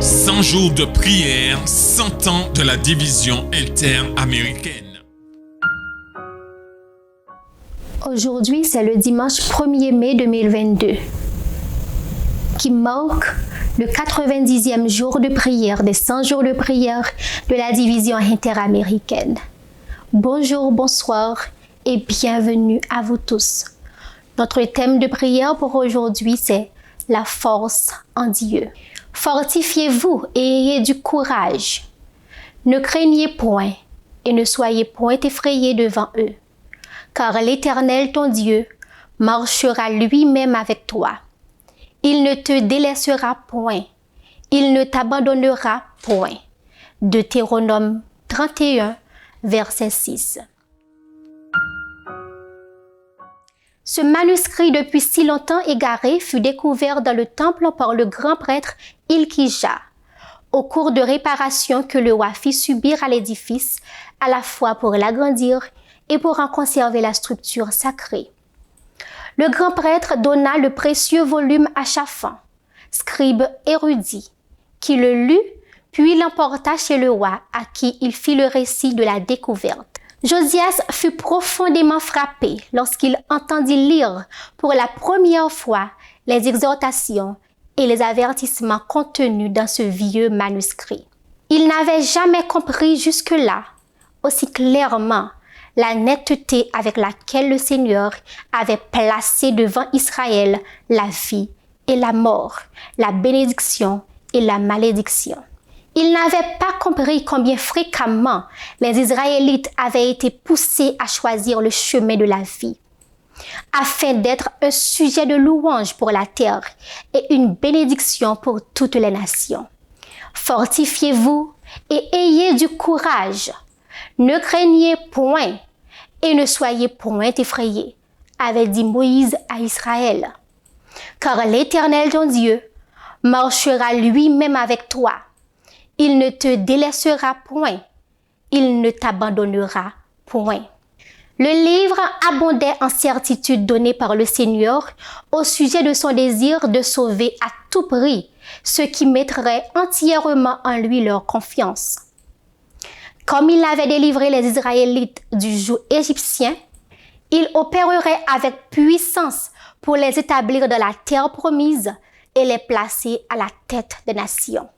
100 jours de prière, 100 ans de la division interaméricaine. Aujourd'hui, c'est le dimanche 1er mai 2022 qui marque le 90e jour de prière des 100 jours de prière de la division interaméricaine. Bonjour, bonsoir et bienvenue à vous tous. Notre thème de prière pour aujourd'hui, c'est la force en Dieu. Fortifiez-vous et ayez du courage. Ne craignez point et ne soyez point effrayés devant eux, car l'Éternel ton Dieu marchera lui-même avec toi. Il ne te délaissera point, il ne t'abandonnera point. Deutéronome 31, verset 6. Ce manuscrit depuis si longtemps égaré fut découvert dans le temple par le grand prêtre Hilkija, au cours de réparations que le roi fit subir à l'édifice, à la fois pour l'agrandir et pour en conserver la structure sacrée. Le grand prêtre donna le précieux volume à Shaphan, scribe érudit, qui le lut, puis l'emporta chez le roi, à qui il fit le récit de la découverte. Josias fut profondément frappé lorsqu'il entendit lire pour la première fois les exhortations et les avertissements contenus dans ce vieux manuscrit. Il n'avait jamais compris jusque-là aussi clairement la netteté avec laquelle le Seigneur avait placé devant Israël la vie et la mort, la bénédiction et la malédiction. Il n'avait pas compris combien fréquemment les Israélites avaient été poussés à choisir le chemin de la vie, afin d'être un sujet de louange pour la terre et une bénédiction pour toutes les nations. Fortifiez-vous et ayez du courage. Ne craignez point et ne soyez point effrayés, avait dit Moïse à Israël. Car l'Éternel ton Dieu marchera lui-même avec toi. Il ne te délaissera point, il ne t'abandonnera point. Le livre abondait en certitudes données par le Seigneur au sujet de son désir de sauver à tout prix ceux qui mettraient entièrement en lui leur confiance. Comme il avait délivré les Israélites du joug égyptien, il opérerait avec puissance pour les établir dans la terre promise et les placer à la tête des nations.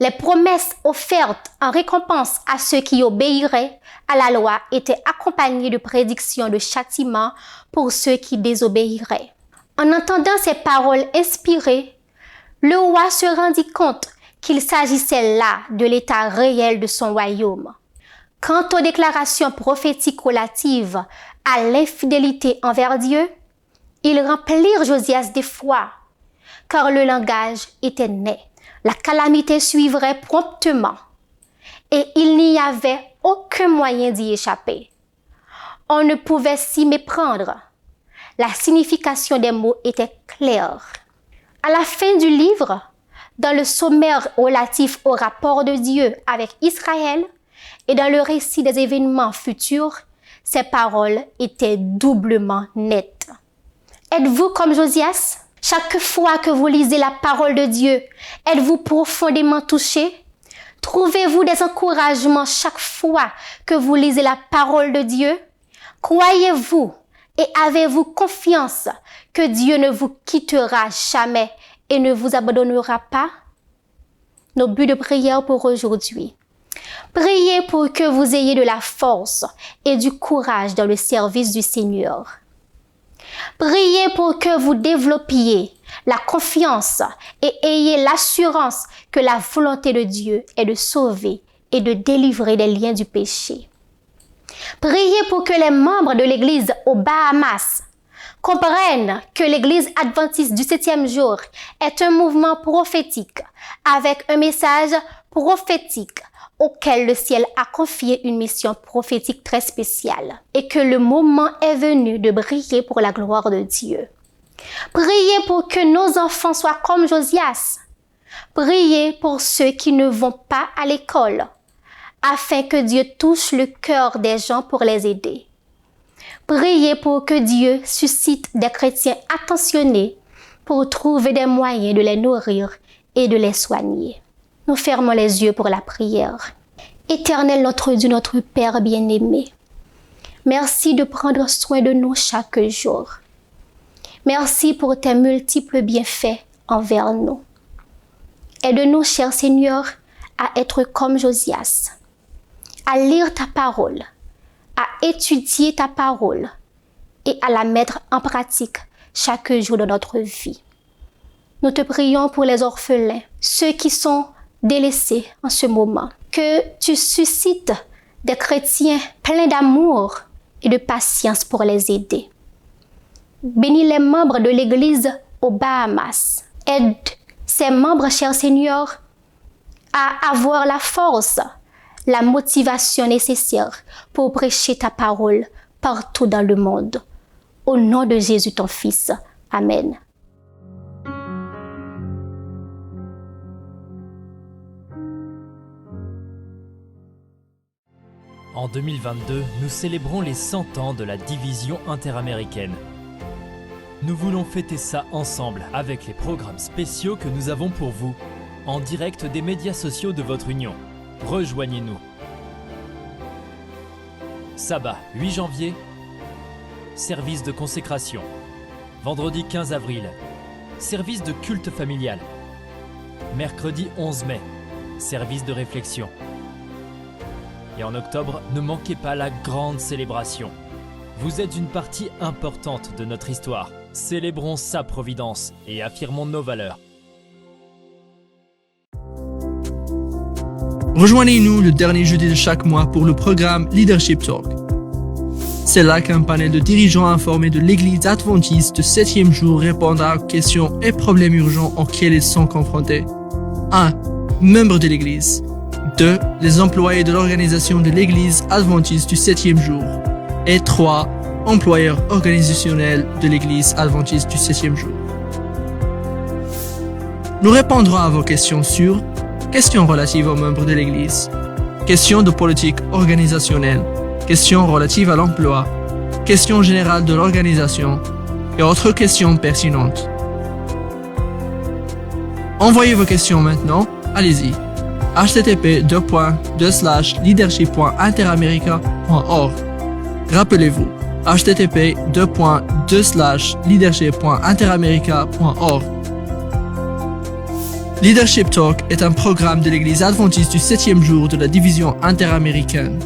Les promesses offertes en récompense à ceux qui obéiraient à la loi étaient accompagnées de prédictions de châtiment pour ceux qui désobéiraient. En entendant ces paroles inspirées, le roi se rendit compte qu'il s'agissait là de l'état réel de son royaume. Quant aux déclarations prophétiques relatives à l'infidélité envers Dieu, ils remplirent Josias d'effroi, car le langage était net. La calamité suivrait promptement et il n'y avait aucun moyen d'y échapper. On ne pouvait s'y méprendre. La signification des mots était claire. À la fin du livre, dans le sommaire relatif au rapport de Dieu avec Israël et dans le récit des événements futurs, ces paroles étaient doublement nettes. Êtes-vous comme Josias? Chaque fois que vous lisez la parole de Dieu, êtes-vous profondément touché? Trouvez-vous des encouragements chaque fois que vous lisez la parole de Dieu? Croyez-vous et avez-vous confiance que Dieu ne vous quittera jamais et ne vous abandonnera pas? Nos buts de prière pour aujourd'hui. Priez pour que vous ayez de la force et du courage dans le service du Seigneur. Priez pour que vous développiez la confiance et ayez l'assurance que la volonté de Dieu est de sauver et de délivrer des liens du péché. Priez pour que les membres de l'Église aux Bahamas comprennent que l'Église adventiste du 7e jour est un mouvement prophétique avec un message prophétique auquel le ciel a confié une mission prophétique très spéciale et que le moment est venu de briller pour la gloire de Dieu. Priez pour que nos enfants soient comme Josias. Priez pour ceux qui ne vont pas à l'école, afin que Dieu touche le cœur des gens pour les aider. Priez pour que Dieu suscite des chrétiens attentionnés pour trouver des moyens de les nourrir et de les soigner. Nous fermons les yeux pour la prière. Éternel notre Dieu, notre Père bien-aimé, merci de prendre soin de nous chaque jour. Merci pour tes multiples bienfaits envers nous. Aide-nous, cher Seigneur, à être comme Josias, à lire ta parole, à étudier ta parole et à la mettre en pratique chaque jour de notre vie. Nous te prions pour les orphelins, ceux qui sont délaissés en ce moment, que tu suscites des chrétiens pleins d'amour et de patience pour les aider. Bénis les membres de l'Église aux Bahamas. Aide ces membres, cher Seigneur, à avoir la force, la motivation nécessaire pour prêcher ta parole partout dans le monde. Au nom de Jésus, ton Fils. Amen. En 2022, nous célébrons les 100 ans de la division interaméricaine. Nous voulons fêter ça ensemble avec les programmes spéciaux que nous avons pour vous, en direct des médias sociaux de votre union. Rejoignez-nous. Sabbat 8 janvier, service de consécration. Vendredi 15 avril, service de culte familial. Mercredi 11 mai, service de réflexion. Et en octobre, ne manquez pas la grande célébration. Vous êtes une partie importante de notre histoire. Célébrons sa providence et affirmons nos valeurs. Rejoignez-nous le dernier jeudi de chaque mois pour le programme Leadership Talk. C'est là qu'un panel de dirigeants informés de l'Église adventiste de 7e jour répondra aux questions et problèmes urgents auxquels ils sont confrontés. 1. Membres de l'Église. 2. Les employés de l'organisation de l'Église adventiste du 7e jour. Et 3. Employeurs organisationnels de l'Église adventiste du 7e jour. Nous répondrons à vos questions sur questions relatives aux membres de l'Église, questions de politique organisationnelle, questions relatives à l'emploi, questions générales de l'organisation et autres questions pertinentes. Envoyez vos questions maintenant, allez-y. http://leadership.interamerica.org. Rappelez-vous, http://leadership.interamerica.org. Leadership Talk est un programme de l'Église adventiste du 7e jour de la division interaméricaine.